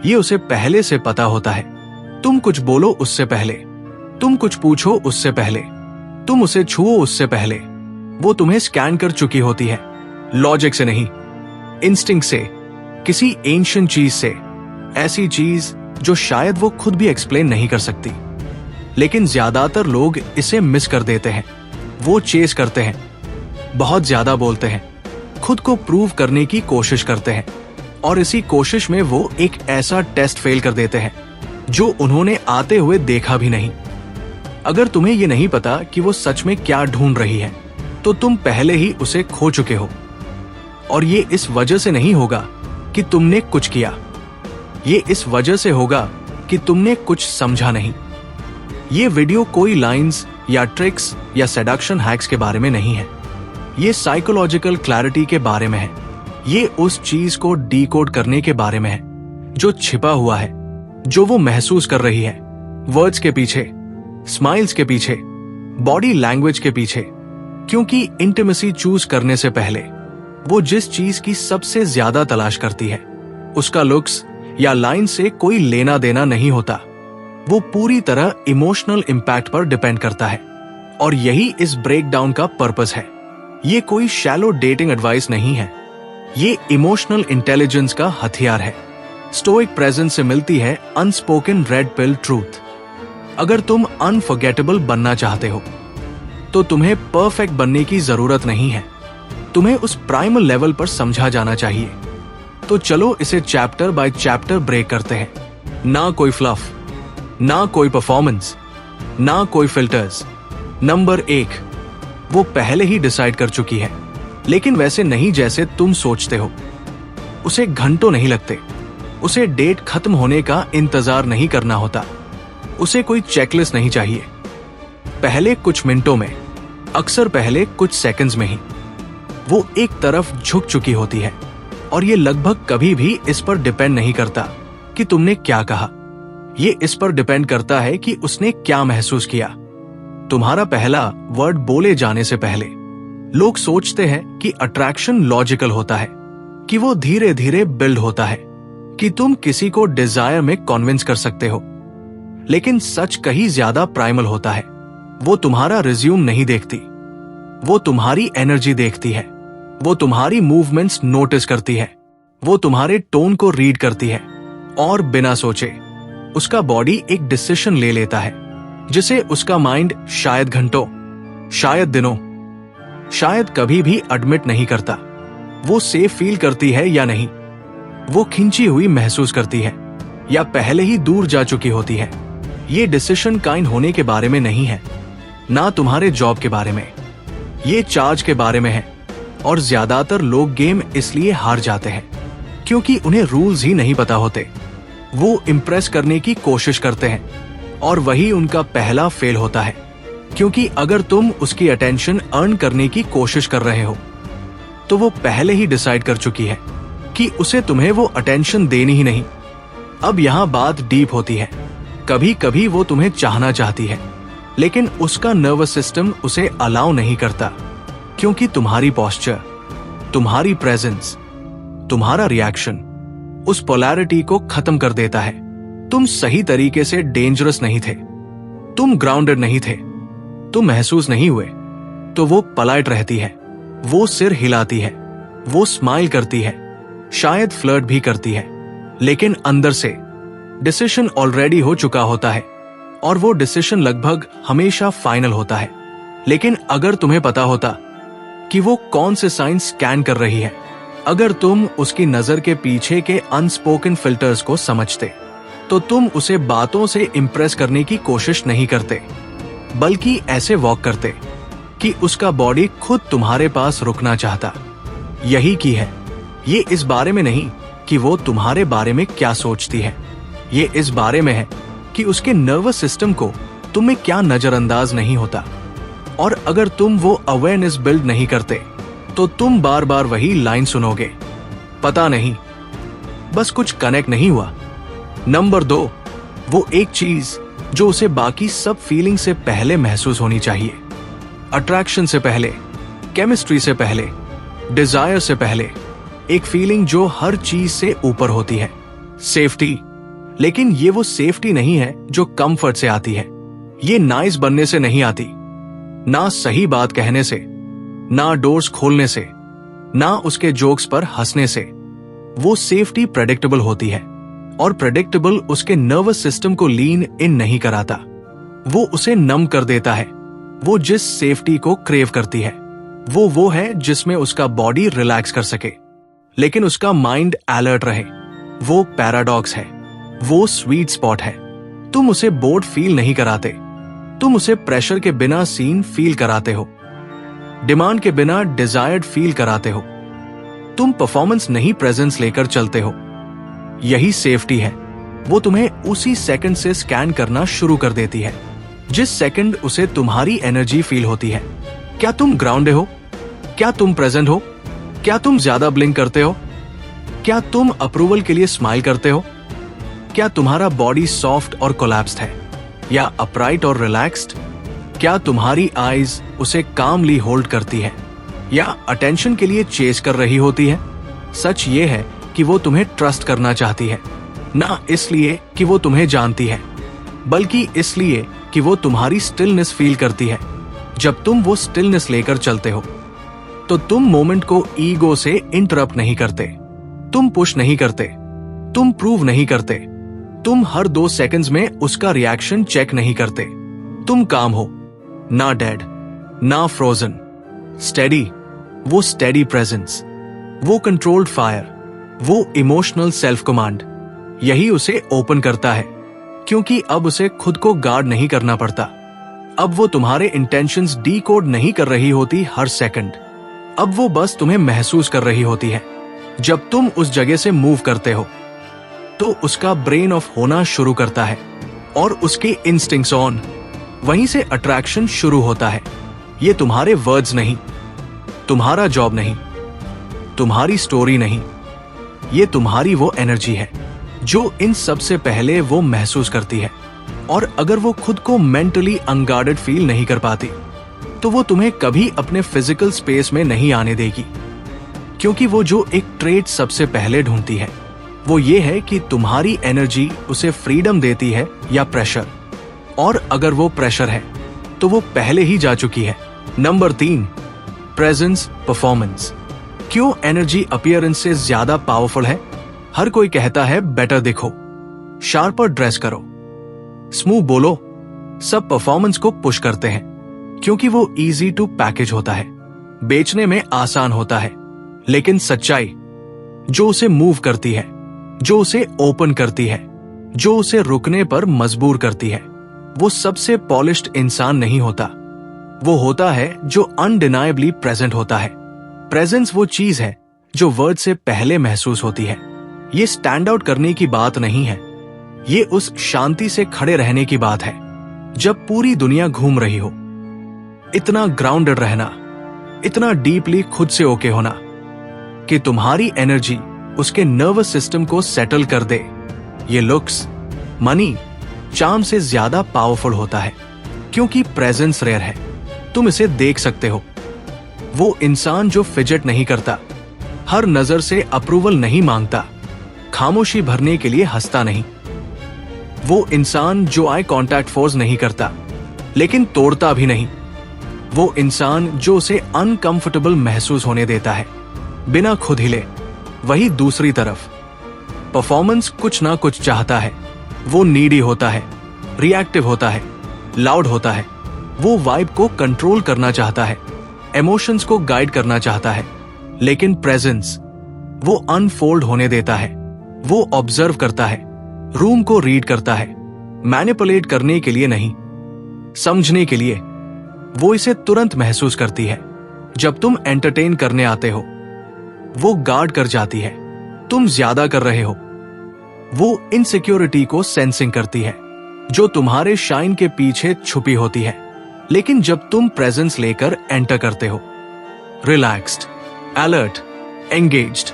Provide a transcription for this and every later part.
ये उसे पहले से पता होता है। तुम कुछ बोलो उससे पहले, तुम कुछ पूछो उससे पहले, तुम उसे छुओ उससे पहले, वो तुम्हें स्कैन कर चुकी होती है। लॉजिक से नहीं, इंस्टिंक्ट से, किसी एंशिएंट चीज से, ऐसी चीज जो शायद वो खुद भी एक्सप्लेन नहीं कर सकती। लेकिन ज्यादातर लोग इसे मिस कर देते हैं। वो चेस करते हैं, बहुत ज्यादा बोलते हैं, खुद को प्रूव करने की कोशिश करते हैं, और इसी कोशिश में वो एक ऐसा टेस्ट फेल कर देते हैं जो उन्होंने आते हुए देखा भी नहीं। अगर तुम्हें ये नहीं पता कि वो सच में क्या ढूंढ रही है, तो तुम पहले ही उसे खो चुके हो। और ये इस वजह से नहीं होगा कि तुमने कुछ किया, ये इस वजह से होगा कि तुमने कुछ समझा नहीं। ये वीडियो कोई लाइंस या ट्रिक्स या सेडक्शन हैक्स के बारे में नहीं है। ये साइकोलॉजिकल क्लैरिटी के बारे में है। ये उस चीज को डीकोड करने के बारे में है जो छिपा हुआ है, जो वो महसूस कर रही है, वर्ड्स के पीछे, स्माइल्स के पीछे, बॉडी लैंग्वेज के पीछे। क्योंकि इंटिमेसी चूज करने से पहले वो जिस चीज की सबसे ज्यादा तलाश करती है, उसका लुक्स या लाइन से कोई लेना देना नहीं होता। वो पूरी तरह इमोशनल इंपैक्ट पर डिपेंड करता है। और यही इस ब्रेकडाउन का पर्पस है। ये कोई शैलो डेटिंग एडवाइस नहीं है, ये इमोशनल इंटेलिजेंस का हथियार है। स्टोइक प्रेजेंस से मिलती है अनस्पोकन रेड पिल ट्रूथ। अगर तुम अनफॉरगेटेबल बनना चाहते हो, तो तुम्हें परफेक्ट बनने की जरूरत नहीं है, तुम्हें उस प्राइमल लेवल पर समझा जाना चाहिए। तो चलो इसे चैप्टर बाय चैप्टर ब्रेक करते हैं। ना कोई फ्लफ, ना कोई परफॉर्मेंस, ना कोई फिल्टर्स। नंबर 1, वो पहले ही डिसाइड कर चुकी है, लेकिन वैसे नहीं जैसे तुम सोचते हो। उसे घंटों नहीं लगते, उसे डेट खत्म होने का इंतजार नहीं करना होता, उसे कोई चेकलिस्ट नहीं चाहिए। पहले कुछ मिनटों में, अक्सर पहले कुछ सेकंड्स में ही, वो एक तरफ झुक चुकी होती है। और ये लगभग कभी भी इस पर डिपेंड नहीं करता कि तुमने क्या कहा। ये इस पर डिपेंड करता है कि उसने क्या महसूस किया। तुम्हारा पहला वर्ड बोले जाने से पहले लोग सोचते हैं कि अट्रैक्शन लॉजिकल होता है, कि वो धीरे धीरे बिल्ड होता है, कि तुम किसी को डिजायर में कन्विंस कर सकते हो। लेकिन सच कहीं ज्यादा प्राइमल होता है। वो तुम्हारा रिज्यूम नहीं देखती, वो तुम्हारी एनर्जी देखती है, वो तुम्हारी मूवमेंट्स नोटिस करती है, वो तुम्हारे टोन को रीड करती है, और बिना सोचे उसका बॉडी एक डिसीजन ले लेता है, जिसे उसका माइंड शायद घंटों, शायद दिनों, शायद कभी भी एडमिट नहीं करता। वो सेफ फील करती है या नहीं, वो खिंची हुई महसूस करती है या पहले ही दूर जा चुकी होती है। ये डिसीजन काइंड होने के बारे में नहीं है, ना तुम्हारे जॉब के बारे में, ये चार्ज के बारे में है। और ज्यादातर लोग गेम इसलिए हार जाते हैं क्योंकि उन्हें रूल्स ही नहीं पता होते। वो इम्प्रेस करने की कोशिश करते हैं, और वही उनका पहला फेल होता है। क्योंकि अगर तुम उसकी अटेंशन अर्न करने की कोशिश कर रहे हो, तो वो पहले ही डिसाइड कर चुकी है कि उसे तुम्हें वो अटेंशन देनी ही नहीं। अब यहाँ बात डीप होती है। कभी कभी वो तुम्हें चाहना चाहती है, लेकिन उसका नर्वस सिस्टम उसे अलाउ नहीं करता, क्योंकि तुम्हारी पोस्चर, तुम्हारी प्रेजेंस, तुम्हारा रिएक्शन उस पोलैरिटी को खत्म कर देता है। तुम सही तरीके से डेंजरस नहीं थे, तुम ग्राउंडेड नहीं थे, तुम महसूस नहीं हुए, तो वो पोलाइट रहती है, वो सिर हिलाती है, वो स्माइल करती है, शायद फ्लर्ट भी करती है, लेकिन अंदर से डिसीजन ऑलरेडी हो चुका होता है, और वो डिसीजन लगभग हमेशा फाइनल होता है। लेकिन अगर तुम्हें पता होता कि वो कौन से साइन स्कैन कर रही है, अगर तुम उसकी नजर के पीछे के अनस्पोकन फिल्टर्स को समझते, तो तुम उसे बातों से इंप्रेस करने की कोशिश नहीं करते, बल्कि ऐसे वॉक करते कि उसका बॉडी खुद तुम्हारे पास रुकना चाहता। यही की है। ये इस बारे में नहीं कि वो तुम्हारे बारे में क्या सोचती है, ये इस बारे में है कि उसके नर्वस सिस्टम को तुम में क्या नजरअंदाज नहीं होता। और अगर तुम वो अवेयरनेस बिल्ड नहीं करते, तो तुम बार बार वही लाइन सुनोगे, पता नहीं, बस कुछ कनेक्ट नहीं हुआ। नंबर 2, वो एक चीज जो उसे बाकी सब फीलिंग से पहले महसूस होनी चाहिए। अट्रैक्शन से पहले, केमिस्ट्री से पहले, डिजायर से पहले, एक फीलिंग जो हर चीज से ऊपर होती है। सेफ्टी, लेकिन ये वो सेफ्टी नहीं है जो कंफर्ट से आती है। ये नाइस बनने से नहीं आती, ना सही बात कहने से, ना डोर्स खोलने से, ना उसके जोक्स पर हंसने से। वो सेफ्टी प्रेडिक्टेबल होती है, और प्रेडिक्टेबल उसके नर्वस सिस्टम को लीन इन नहीं कराता, वो उसे नम कर देता है। वो जिस सेफ्टी को क्रेव करती है वो है जिसमें उसका बॉडी रिलैक्स कर सके लेकिन उसका माइंड अलर्ट रहे। वो पैराडॉक्स है, वो स्वीट स्पॉट है। तुम उसे बोर्ड फील नहीं कराते, तुम उसे प्रेशर के बिना सीन फील कराते हो, डिमांड के बिना डिजायर्ड फील कराते हो। तुम परफॉर्मेंस नहीं प्रेजेंस लेकर चलते हो। यही सेफ्टी है। वो तुम्हें उसी सेकंड से स्कैन करना शुरू कर देती है जिस सेकंड उसे तुम्हारी एनर्जी फील होती है। क्या तुम ग्राउंडेड हो? क्या तुम प्रेजेंट हो? क्या तुम ज्यादा ब्लिंक करते हो? क्या तुम अप्रूवल के लिए स्माइल करते हो? क्या तुम्हारा बॉडी सॉफ्ट और कोलैप्स्ड है या अपराइट और रिलैक्स्ड? क्या तुम्हारी आईज उसे कामली होल्ड करती है या अटेंशन के लिए चेस कर रही होती है? सच ये है कि वो तुम्हें ट्रस्ट करना चाहती है, ना इसलिए कि वो तुम्हें जानती है, बल्कि इसलिए कि वो तुम्हारी स्टिलनेस फील करती है। जब तुम वो स्टिलनेस लेकर चलते हो तो तुम मोमेंट को ईगो से इंटरप्ट नहीं करते, तुम पुश नहीं करते, तुम प्रूव नहीं करते, तुम हर 2 सेकंड्स में उसका रिएक्शन चेक नहीं करते। तुम काम हो, ना डेड, ना फ्रोजन, स्टेडी। वो स्टेडी प्रेजेंस, वो कंट्रोल्ड फायर, वो इमोशनल सेल्फ कमांड, यही उसे ओपन करता है, क्योंकि अब उसे खुद को गार्ड नहीं करना पड़ता। अब वो तुम्हारे इंटेंशंस डीकोड नहीं कर रही होती हर सेकंड, अब वो बस तुम्हें महसूस कर रही होती है। जब तुम उस जगह से मूव करते हो तो उसका ब्रेन ऑफ होना शुरू करता है और उसके इंस्टिंक्ट्स ऑन। वहीं से अट्रैक्शन शुरू होता है। ये तुम्हारे वर्ड्स नहीं, तुम्हारा जॉब नहीं, तुम्हारी स्टोरी नहीं, ये तुम्हारी वो एनर्जी है जो इन सबसे पहले वो महसूस करती है। और अगर वो खुद को मेंटली अनगार्डेड फील नहीं कर पाती तो वो तुम्हें कभी अपने फिजिकल स्पेस में नहीं आने देगी, क्योंकि वो जो एक ट्रेट सबसे पहले ढूंढती है वो ये है कि तुम्हारी एनर्जी उसे फ्रीडम देती है या प्रेशर। और अगर वो प्रेशर है तो वो पहले ही जा चुकी है। Number 3, presence performance. क्यों एनर्जी अपीयरेंस से ज्यादा पावरफुल है? हर कोई कहता है बेटर दिखो, शार्पर ड्रेस करो, स्मूथ बोलो। सब परफॉर्मेंस को पुश करते हैं क्योंकि वो इजी टू पैकेज होता है, बेचने में आसान होता है। लेकिन सच्चाई जो उसे मूव करती है, जो उसे ओपन करती है, जो उसे रुकने पर मजबूर करती है, वो सबसे पॉलिश्ड इंसान नहीं होता। वो होता है जो अनडिनायबली प्रेजेंट होता है। प्रेजेंस वो चीज है जो वर्ड से पहले महसूस होती है। ये स्टैंड आउट करने की बात नहीं है, ये उस शांति से खड़े रहने की बात है जब पूरी दुनिया घूम रही हो। इतना ग्राउंडेड रहना, इतना डीपली खुद से ओके होना कि तुम्हारी एनर्जी उसके नर्वस सिस्टम को सेटल कर दे। ये लुक्स, मनी, चार्म से ज्यादा पावरफुल होता है क्योंकि प्रेजेंस रेयर है। तुम इसे देख सकते हो। वो इंसान जो फिजेट नहीं करता, हर नजर से अप्रूवल नहीं मांगता, खामोशी भरने के लिए हंसता नहीं। वो इंसान जो आई कांटेक्ट फोर्स नहीं करता लेकिन तोड़ता भी नहीं। वो इंसान जो उसे अनकंफर्टेबल महसूस होने देता है बिना खुद हिले। वही दूसरी तरफ परफॉर्मेंस कुछ ना कुछ चाहता है। वो नीडी होता है, रिएक्टिव होता है, लाउड होता है। वो वाइब को कंट्रोल करना चाहता है, इमोशंस को गाइड करना चाहता है। लेकिन प्रेजेंस वो अनफोल्ड होने देता है। वो ऑब्जर्व करता है, रूम को रीड करता है, मैनिपुलेट करने के लिए नहीं, समझने के लिए। वो इसे तुरंत महसूस करती है। जब तुम एंटरटेन करने आते हो वो गार्ड कर जाती है, तुम ज्यादा कर रहे हो। वो इनसिक्योरिटी को सेंसिंग करती है जो तुम्हारे शाइन के पीछे छुपी होती है। लेकिन जब तुम प्रेजेंस लेकर एंटर करते हो, रिलैक्स्ड, अलर्ट, एंगेज्ड,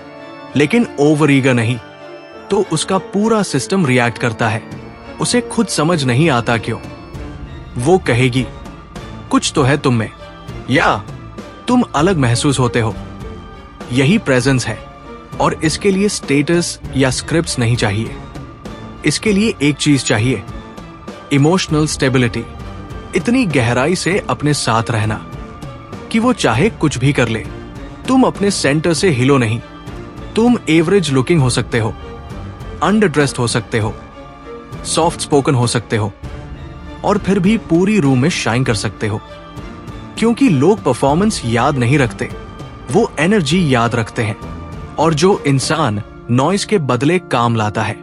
लेकिन ओवर ईगर नहीं, तो उसका पूरा सिस्टम रिएक्ट करता है। उसे खुद समझ नहीं आता क्यों। वो कहेगी कुछ तो है तुम में, या तुम अलग महसूस होते हो। यही प्रेजेंस है और इसके लिए स्टेटस या स्क्रिप्ट्स नहीं चाहिए। इसके लिए एक चीज चाहिए, इमोशनल स्टेबिलिटी। इतनी गहराई से अपने साथ रहना कि वो चाहे कुछ भी कर ले, तुम अपने सेंटर से हिलो नहीं। तुम एवरेज लुकिंग हो सकते हो, अंडर ड्रेस्ड हो सकते हो, सॉफ्ट स्पोकन हो सकते हो, और फिर भी पूरी रूम में शाइन कर सकते हो। क्योंकि लोग परफॉर्मेंस याद नहीं रखते, वो एनर्जी याद रखते हैं। और जो इंसान नॉइज के बदले काम लाता है,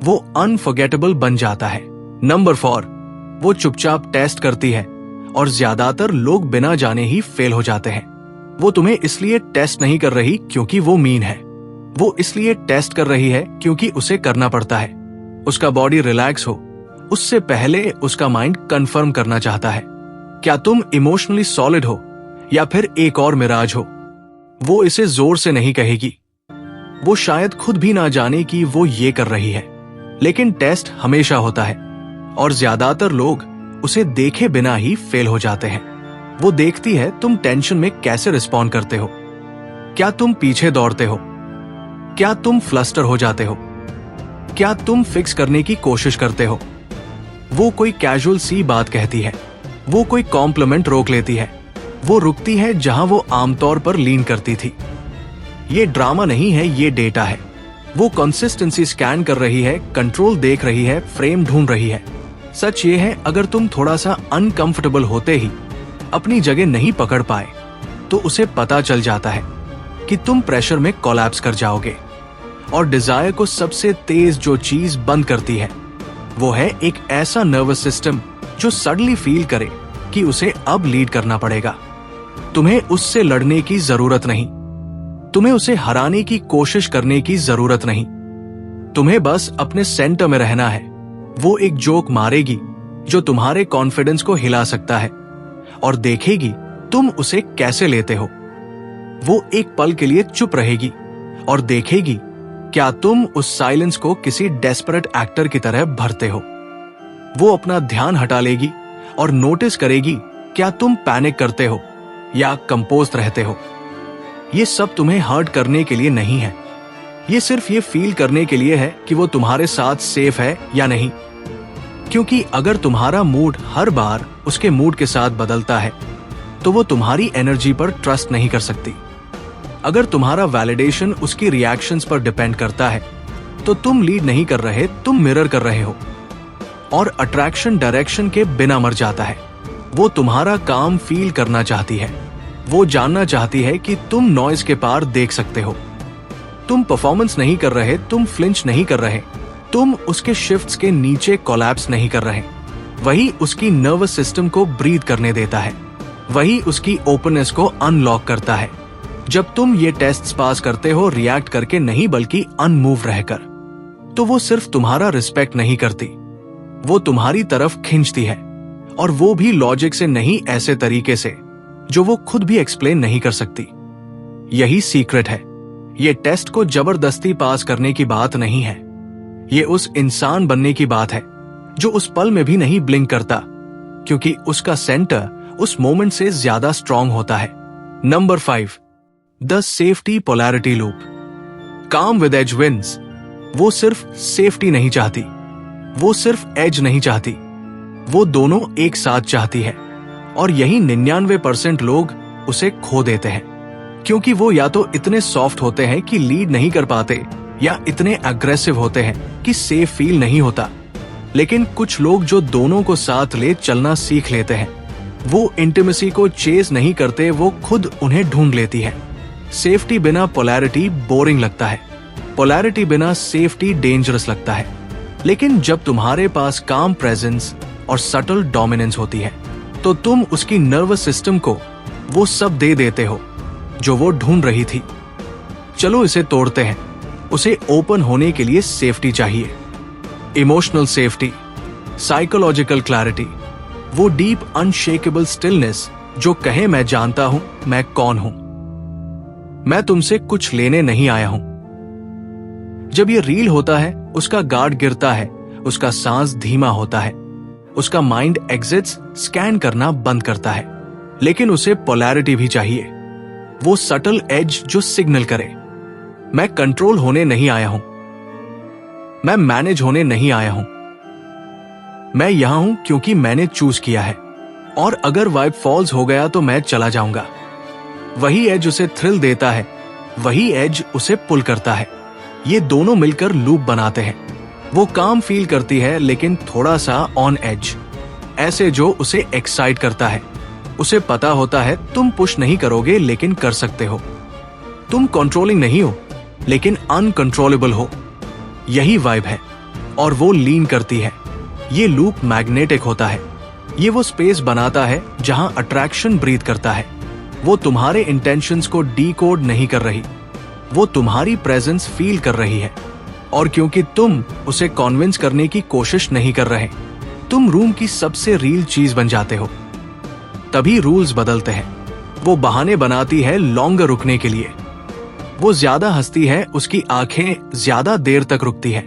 वो अनफॉरगेटेबल बन जाता है। नंबर 4, वो चुपचाप टेस्ट करती है और ज्यादातर लोग बिना जाने ही फेल हो जाते हैं। वो तुम्हें इसलिए टेस्ट नहीं कर रही क्योंकि वो मीन है, वो इसलिए टेस्ट कर रही है क्योंकि उसे करना पड़ता है। उसका बॉडी रिलैक्स हो, उससे पहले उसका माइंड कंफर्म करना चाहता है क्या तुम इमोशनली सॉलिड हो या फिर एक और मिराज हो। वो इसे जोर से नहीं कहेगी, वो शायद खुद भी ना जाने कि वो ये कर रही है, लेकिन टेस्ट हमेशा होता है और ज्यादातर लोग उसे देखे बिना ही फेल हो जाते हैं। वो देखती है तुम टेंशन में कैसे रिस्पॉन्ड करते हो, क्या तुम पीछे दौड़ते हो, क्या तुम फ्लस्टर हो जाते हो, क्या तुम फिक्स करने की कोशिश करते हो। वो कोई कैजुअल सी बात कहती है, वो कोई कॉम्प्लीमेंट रोक लेती है, वो रुकती है जहां वो आमतौर पर लीन करती थी। ये ड्रामा नहीं है, ये डेटा है। वो कंसिस्टेंसी स्कैन कर रही है, कंट्रोल देख रही है, फ्रेम ढूंढ रही है। सच ये है, अगर तुम थोड़ा सा अनकंफर्टेबल होते ही अपनी जगह नहीं पकड़ पाए तो उसे पता चल जाता है कि तुम प्रेशर में कोलैप्स कर जाओगे। और डिजायर को सबसे तेज जो चीज बंद करती है वो है एक ऐसा नर्वस सिस्टम जो सडनली फील करे कि उसे अब लीड करना पड़ेगा। तुम्हें उससे लड़ने की जरूरत नहीं, तुम्हें उसे हराने की कोशिश करने की जरूरत नहीं, तुम्हें बस अपने सेंटर में रहना है। वो एक जोक मारेगी जो तुम्हारे कॉन्फिडेंस को हिला सकता है और देखेगी तुम उसे कैसे लेते हो। वो एक पल के लिए चुप रहेगी और देखेगी क्या तुम उस साइलेंस को किसी डेस्परेट एक्टर की तरह भरते हो। वो अपना ध्यान हटा लेगी और नोटिस करेगी क्या तुम पैनिक करते हो या कंपोज्ड रहते हो। ये सब तुम्हें हर्ट करने के लिए नहीं है, ये सिर्फ ये फील करने के लिए है कि वो तुम्हारे साथ सेफ है या नहीं। क्योंकि अगर तुम्हारा मूड हर बार उसके मूड के साथ बदलता है तो वो तुम्हारी एनर्जी पर ट्रस्ट नहीं कर सकती। अगर तुम्हारा वैलिडेशन उसकी रिएक्शंस पर डिपेंड करता है तो तुम लीड नहीं कर रहे, तुम मिरर कर रहे हो। और अट्रैक्शन डायरेक्शन के बिना मर जाता है। वो तुम्हारा काम फील करना चाहती है, वो जानना चाहती है कि तुम नॉइज के पार देख सकते हो। तुम परफॉर्मेंस नहीं कर रहे, तुम फ्लिंच नहीं कर रहे, तुम उसके शिफ्ट्स के नीचे कोलैप्स नहीं कर रहे। वही उसकी नर्वस सिस्टम को ब्रीथ करने देता है, वही उसकी ओपननेस को अनलॉक करता है। जब तुम ये टेस्ट्स पास करते हो रिएक्ट करके नहीं बल्कि अनमूव रहकर, तो वो सिर्फ तुम्हारा रिस्पेक्ट नहीं करती, वो तुम्हारी तरफ खींचती है। और वो भी लॉजिक से नहीं, ऐसे तरीके से जो वो खुद भी एक्सप्लेन नहीं कर सकती। यही सीक्रेट है। ये टेस्ट को जबरदस्ती पास करने की बात नहीं है, ये उस इंसान बनने की बात है जो उस पल में भी नहीं ब्लिंक करता, क्योंकि उसका सेंटर उस मोमेंट से ज्यादा स्ट्रांग होता है। Number 5, the safety polarity loop. काम विद एज विंस। वो सिर्फ सेफ्टी नहीं चाहती, वो सिर्फ एज नहीं चाहती, वो दोनों एक साथ चाहती है। और यही 99% लोग उसे खो देते हैं, क्योंकि वो या तो इतने सॉफ्ट होते हैं कि लीड नहीं कर पाते, या इतने अग्रेसिव होते हैं कि सेफ फील नहीं होता। लेकिन कुछ लोग जो दोनों को साथ ले चलना सीख लेते हैं, वो इंटीमेसी को चेज नहीं करते, वो खुद उन्हें ढूंढ लेती है। सेफ्टी बिना पोलैरिटी बोरिंग लगता है, पोलैरिटी बिना सेफ्टी डेंजरस लगता है। लेकिन जब तुम्हारे पास काम प्रेजेंस और सटल डोमिनेंस होती है तो तुम उसकी नर्वस सिस्टम को वो सब दे देते हो जो वो ढूंढ रही थी। चलो इसे तोड़ते हैं। उसे ओपन होने के लिए सेफ्टी चाहिए, इमोशनल सेफ्टी, साइकोलॉजिकल क्लैरिटी, वो डीप अनशेकेबल स्टिलनेस जो कहे मैं जानता हूं मैं कौन हूं, मैं तुमसे कुछ लेने नहीं आया हूं। जब ये रील होता है उसका गार्ड गिरता है, उसका सांस धीमा होता है, उसका माइंड एग्जिट्स स्कैन करना बंद करता है। लेकिन उसे पोलैरिटी भी चाहिए, वो सटल एज जो सिग्नल करे मैं कंट्रोल होने नहीं आया हूं, मैं मैनेज होने नहीं आया हूं, मैं यहां हूं क्योंकि मैंने चूज किया है, और अगर वाइब फॉल्स हो गया तो मैं चला जाऊंगा। वही एज उसे थ्रिल देता है, वही एज उसे पुल करता है। ये दोनों मिलकर लूप बनाते हैं। वो काम फील करती है लेकिन थोड़ा सा ऑन एज, ऐसे जो उसे एक्साइट करता है। उसे पता होता है तुम पुश नहीं करोगे लेकिन कर सकते हो। तुम कंट्रोलिंग नहीं हो लेकिन अनकंट्रोलेबल हो। यही वाइब है और वो लीन करती है। ये लूप मैग्नेटिक होता है। ये वो स्पेस बनाता है जहां अट्रैक्शन ब्रीथ करता है। वो तुम्हारे इंटेंशंस को डीकोड नहीं कर रही, वो तुम्हारी प्रेजेंस फील कर रही है। और क्योंकि तुम उसे कॉन्विंस करने की कोशिश नहीं कर रहे, तुम रूम की सबसे रियल चीज बन जाते हो। तभी रूल्स बदलते हैं। वो बहाने बनाती है लॉन्गर रुकने के लिए। वो ज्यादा हंसती है, उसकी आंखें ज्यादा देर तक रुकती है,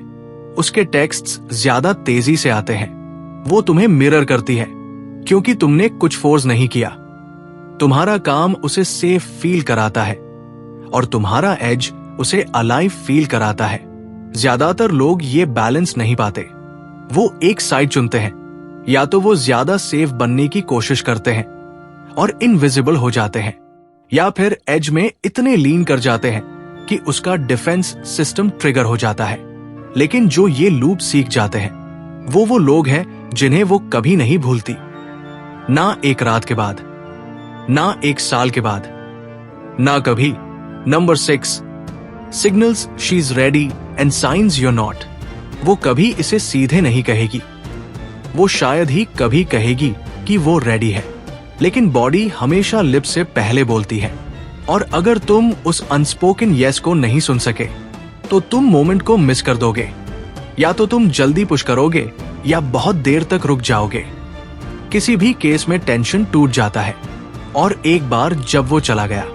उसके टेक्स्ट्स ज्यादा तेजी से आते हैं। वो तुम्हें मिरर करती है क्योंकि तुमने कुछ फोर्स नहीं किया। तुम्हारा काम उसे सेफ फील कराता है और तुम्हारा एज उसे अलाइव फील कराता है। ज्यादातर लोग ये बैलेंस नहीं पाते। वो एक साइड चुनते हैं, या तो वो ज्यादा सेफ बनने की कोशिश करते हैं और इनविजिबल हो जाते हैं, या फिर एज में इतने लीन कर जाते हैं कि उसका डिफेंस सिस्टम ट्रिगर हो जाता है। लेकिन जो ये लूप सीख जाते हैं वो लोग हैं जिन्हें वो कभी नहीं भूलती। ना एक रात के बाद, ना एक साल के बाद, ना कभी। Number 6, signals she is ready and science you're not. वो कभी इसे सीधे नहीं कहेगी, वो शायद ही कभी कहेगी कि वो रेडी है, लेकिन बॉडी हमेशा लिप से पहले बोलती है। और अगर तुम उस अनस्पोकन यस को नहीं सुन सके तो तुम मोमेंट को मिस कर दोगे। या तो तुम जल्दी पुश करोगे या बहुत देर तक रुक जाओगे। किसी भी केस में टेंशन टूट जाता है, और एक बार जब वो चला गया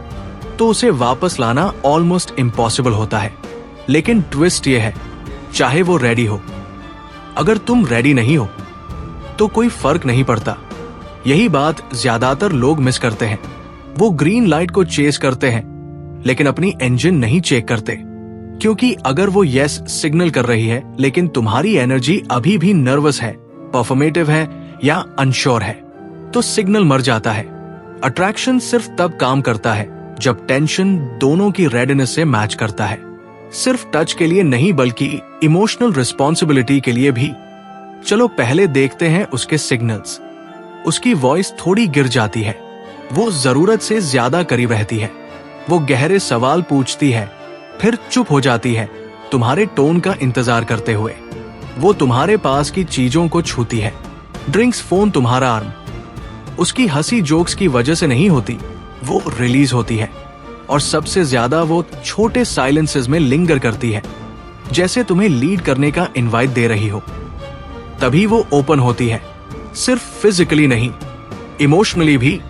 तो उसे वापस लाना ऑलमोस्ट इम्पॉसिबल होता है। लेकिन ट्विस्ट ये है, चाहे वो रेडी हो, अगर तुम रेडी नहीं हो तो कोई फर्क नहीं पड़ता। यही बात ज्यादातर लोग मिस करते हैं। वो ग्रीन लाइट को चेस करते हैं लेकिन अपनी इंजन नहीं चेक करते, क्योंकि अगर वो यस सिग्नल कर रही है लेकिन तुम्हारी एनर्जी अभी भी नर्वस है, परफॉर्मेटिव है या अनश्योर है, तो सिग्नल मर जाता है। अट्रैक्शन सिर्फ तब काम करता है जब टेंशन दोनों की रेडीनेस से मैच करता है। सिर्फ टच के लिए नहीं बल्कि इमोशनल रिस्पॉन्सिबिलिटी के लिए भी। चलो पहले देखते हैं उसके सिग्नल्स। उसकी वॉइस थोड़ी गिर जाती है, वो जरूरत से ज्यादा करीब रहती है, वो गहरे सवाल पूछती है फिर चुप हो जाती है तुम्हारे टोन का इंतजार करते हुए। वो तुम्हारे पास की चीजों को छूती है, ड्रिंक्स, फोन, तुम्हारा आर्म। उसकी हंसी जोक्स की वजह से नहीं होती, वो रिलीज होती है। और सबसे ज्यादा वो छोटे साइलेंसेस में लिंगर करती है, जैसे तुम्हें लीड करने का इनवाइट दे रही हो। तभी वो ओपन होती है, सिर्फ फिजिकली नहीं, इमोशनली भी।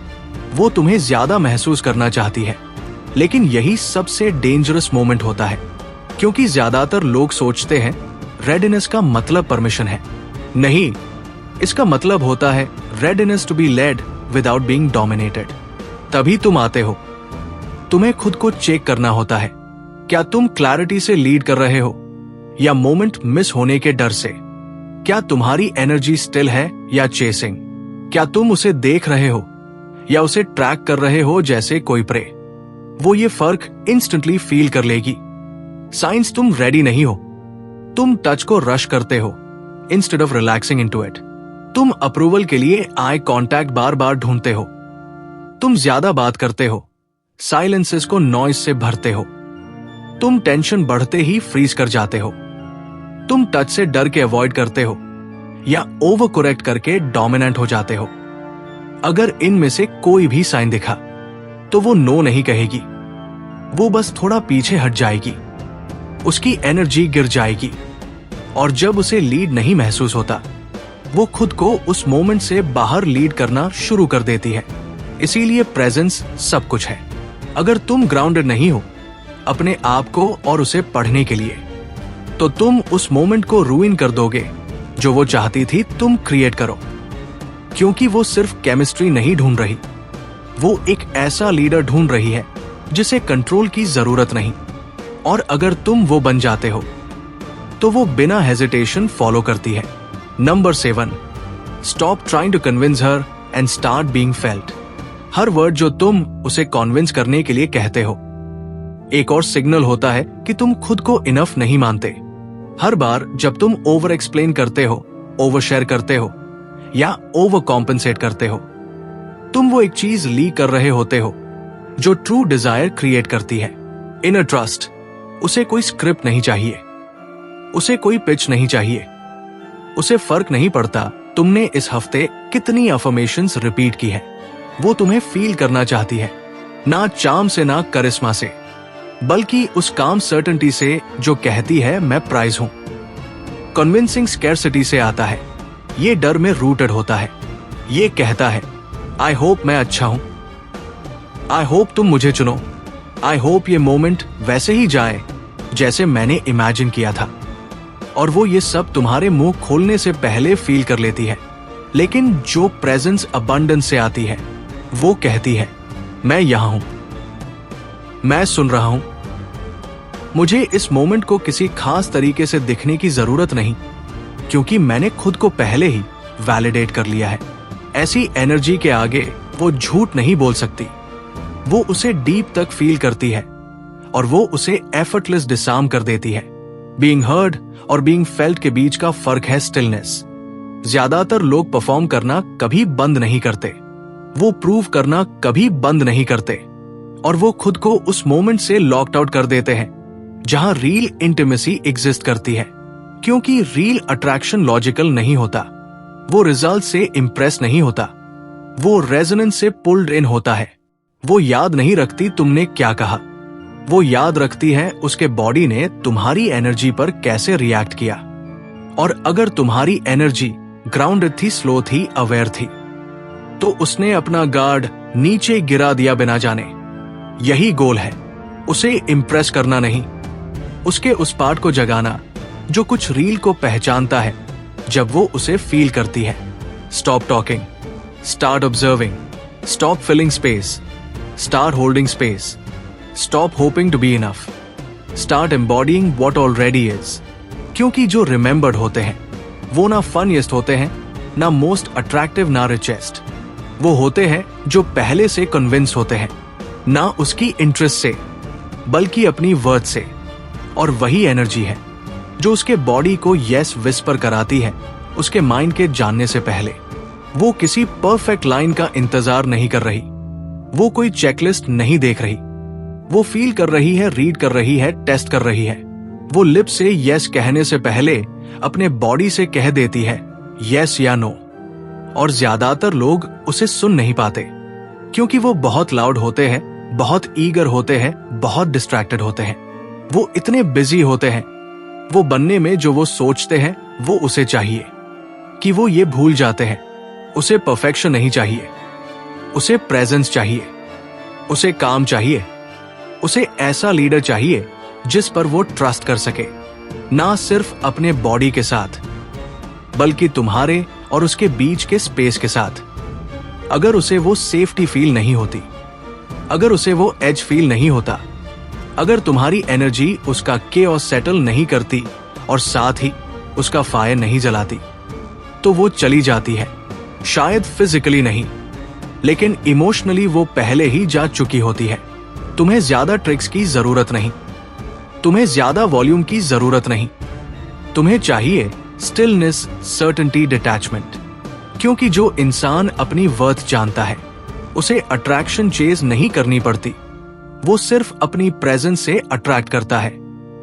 वो तुम्हें ज्यादा महसूस करना चाहती है। लेकिन यही सबसे डेंजरस मोमेंट होता है, क्योंकि ज्यादातर लोग सोचते हैं रेडीनेस का मतलब परमिशन है। नहीं, इसका मतलब होता है readiness to be led without being dominated. तभी तुम आते हो। तुम्हें खुद को चेक करना होता है, क्या तुम क्लैरिटी से लीड कर रहे हो या मोमेंट मिस होने के डर से? क्या तुम्हारी एनर्जी स्टिल है या चेसिंग? क्या तुम उसे देख रहे हो या उसे ट्रैक कर रहे हो जैसे कोई प्रे? वो ये फर्क इंस्टेंटली फील कर लेगी। साइंस तुम रेडी नहीं हो। तुम टच को रश करते हो instead of relaxing into it. तुम अप्रूवल के लिए आई कांटेक्ट बार बार ढूंढते हो। तुम ज्यादा बात करते हो, साइलेंसेस को नॉइज से भरते हो। तुम टेंशन बढ़ते ही फ्रीज कर जाते हो। तुम टच से डर के अवॉइड करते हो या ओवर करेक्ट करके डोमिनेंट हो जाते हो। अगर इनमें से कोई भी साइन दिखा तो वो नो नहीं कहेगी, वो बस थोड़ा पीछे हट जाएगी, उसकी एनर्जी गिर जाएगी। और जब उसे लीड नहीं महसूस होता, वो खुद को उस मोमेंट से बाहर लीड करना शुरू कर देती है। इसीलिए प्रेजेंस सब कुछ है। अगर तुम ग्राउंडेड नहीं हो अपने आप को और उसे पढ़ने के लिए, तो तुम उस मोमेंट को रूइन कर दोगे जो वो चाहती थी तुम क्रिएट करो। क्योंकि वो सिर्फ केमिस्ट्री नहीं ढूंढ रही, वो एक ऐसा लीडर ढूंढ रही है जिसे कंट्रोल की जरूरत नहीं। और अगर तुम वो बन जाते हो तो वो बिना हेजिटेशन फॉलो करती है। Number 7, stop trying to convince her and start being felt. हर वर्ड जो तुम उसे कॉन्विंस करने के लिए कहते हो एक और सिग्नल होता है कि तुम खुद को इनफ नहीं मानते। हर बार जब तुम ओवर एक्सप्लेन करते हो, ओवर शेयर करते हो या ओवर कॉम्पेंसेट करते हो, तुम वो एक चीज लीक कर रहे होते हो जो ट्रू डिजायर क्रिएट करती है, इनर ट्रस्ट। उसे कोई स्क्रिप्ट नहीं चाहिए, उसे कोई पिच नहीं चाहिए, उसे फर्क नहीं पड़ता तुमने इस हफ्ते कितनी अफर्मेशंस रिपीट की है। वो तुम्हें फील करना चाहती है, ना चार्म से ना करिश्मा से, बल्कि उस काम सर्टेनिटी से जो कहती है मैं प्राइज हूं। कन्विंसिंग स्कैरसिटी से आता है, ये डर में रूटेड होता है। ये कहता है आई होप मैं अच्छा हूं, आई होप तुम मुझे चुनो, आई होप ये मोमेंट वैसे ही जाए जैसे मैंने इमेजिन किया था। और वो ये सब तुम्हारे मुंह खोलने से पहले फील कर लेती है। लेकिन जो प्रेजेंस अबंडेंस से आती है वो कहती है मैं यहां हूं, मैं सुन रहा हूं, मुझे इस मोमेंट को किसी खास तरीके से दिखने की जरूरत नहीं, क्योंकि मैंने खुद को पहले ही वैलिडेट कर लिया है। ऐसी एनर्जी के आगे वो झूठ नहीं बोल सकती। वो उसे डीप तक फील करती है और वो उसे एफर्टलेस डिसार्म कर देती है। बीइंग हर्ड और बीइंग फेल्ट के बीच का फर्क है स्टिलनेस। ज्यादातर लोग परफॉर्म करना कभी बंद नहीं करते, वो प्रूव करना कभी बंद नहीं करते, और वो खुद को उस मोमेंट से लॉक्ड आउट कर देते हैं जहां रियल इंटीमेसी एग्जिस्ट करती है। क्योंकि रियल अट्रैक्शन लॉजिकल नहीं होता, वो रिजल्ट से इंप्रेस नहीं होता, वो रेजोनेंस से पुल्ड इन होता है। वो याद नहीं रखती तुमने क्या कहा, वो याद रखती है उसके बॉडी ने तुम्हारी एनर्जी पर कैसे रिएक्ट किया। और अगर तुम्हारी एनर्जी ग्राउंडेड थी, स्लो थी, अवेयर थी, तो उसने अपना गार्ड नीचे गिरा दिया बिना जाने। यही गोल है, उसे इंप्रेस करना नहीं, उसके उस पार्ट को जगाना जो कुछ रील को पहचानता है जब वो उसे फील करती है। Stop talking, start observing, stop filling space, start holding space, stop hoping to be enough, start embodying what already is. क्योंकि जो रिमेंबर्ड होते हैं वो ना फनीएस्ट होते हैं, ना मोस्ट अट्रैक्टिव, ना रिचेस्ट। वो होते हैं जो पहले से कन्विंस होते हैं, ना उसकी इंटरेस्ट से बल्कि अपनी वर्थ से। और वही एनर्जी है जो उसके बॉडी को यस विस्पर कराती है उसके माइंड के जानने से पहले। वो किसी परफेक्ट लाइन का इंतजार नहीं कर रही, वो कोई चेकलिस्ट नहीं देख रही, वो फील कर रही है, रीड कर रही है, टेस्ट कर रही है। वो लिप से यस कहने से पहले अपने बॉडी से कह देती है यस या नो। और ज्यादातर लोग उसे सुन नहीं पाते क्योंकि वो बहुत लाउड होते हैं, बहुत ईगर होते हैं, बहुत डिस्ट्रैक्टेड होते हैं। वो इतने बिजी होते हैं वो बनने में जो वो सोचते हैं वो उसे चाहिए कि वो ये भूल जाते हैं। उसे परफेक्शन नहीं चाहिए, उसे प्रेजेंस चाहिए, उसे काम चाहिए, उसे ऐसा लीडर चाहिए जिस पर वो ट्रस्ट कर सके, ना सिर्फ अपने बॉडी के साथ बल्कि तुम्हारे और उसके बीच के स्पेस के साथ। अगर उसे वो सेफ्टी फील नहीं होती, अगर उसे वो एज फील नहीं होता, अगर तुम्हारी एनर्जी उसका केओस सेटल नहीं करती और साथ ही उसका फायर नहीं जलाती, तो वो चली जाती है। शायद फिजिकली नहीं, लेकिन इमोशनली वो पहले ही जा चुकी होती है। तुम्हें ज्यादा ट्रिक्स की जरूरत नहीं, तुम्हें ज्यादा वॉल्यूम की जरूरत नहीं, तुम्हें चाहिए स्टिलनेस, सर्टेनिटी, डिटैचमेंट। क्योंकि जो इंसान अपनी वर्थ जानता है उसे अट्रैक्शन चेज नहीं करनी पड़ती, वो सिर्फ अपनी प्रेजेंस से अट्रैक्ट करता है।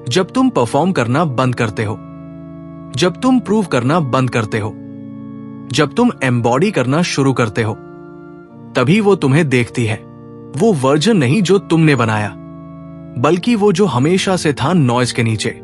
जब तुम परफॉर्म करना बंद करते हो, जब तुम प्रूव करना बंद करते हो, जब तुम एम्बॉडी करना शुरू करते हो, तभी वो तुम्हें देखती है। वो वर्जन नहीं जो तुमने बनाया, बल्कि वो जो हमेशा से था नॉइज के नीचे।